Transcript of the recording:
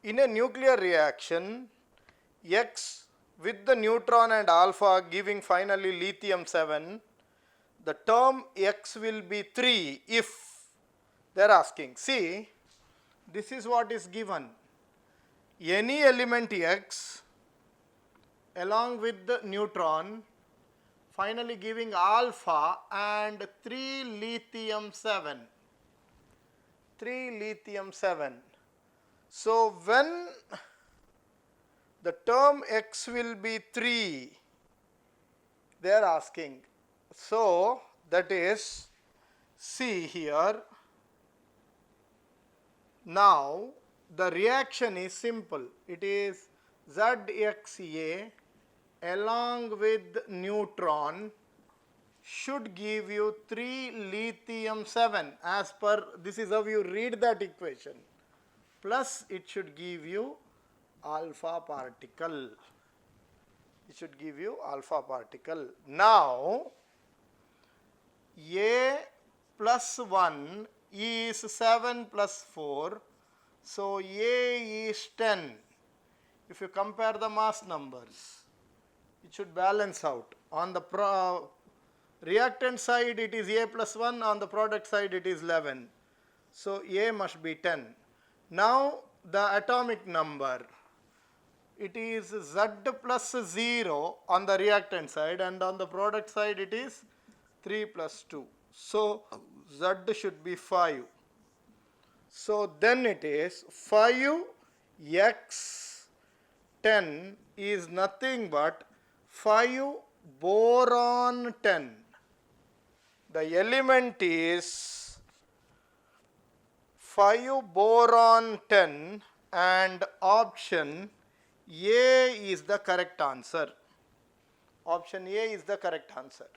In a nuclear reaction, X with the neutron and alpha giving finally lithium 7, the term X will be 3 if they are asking. See, this is what is given. Any element X along with the neutron finally giving alpha and 3 lithium 7. 3 lithium 7. So when the term X will be 3, they are asking. So that is, see here, now the reaction is simple. It is ZXA along with neutron should give you 3 lithium 7 as per, this is how you read that equation, plus it should give you alpha particle. It should give you alpha particle. Now A plus 1 is 7 plus 4, so A is 10. If you compare the mass numbers, it should balance out. On the reactant side it is A plus 1, on the product side it is 11. So A must be 10. Now the atomic number, it is Z plus 0 on the reactant side, and on the product side it is 3 plus 2. So Z should be 5. So then it is 5x 10 is nothing but 5 boron 10. The element is 5 boron 10 and option A is the correct answer. Option A is the correct answer.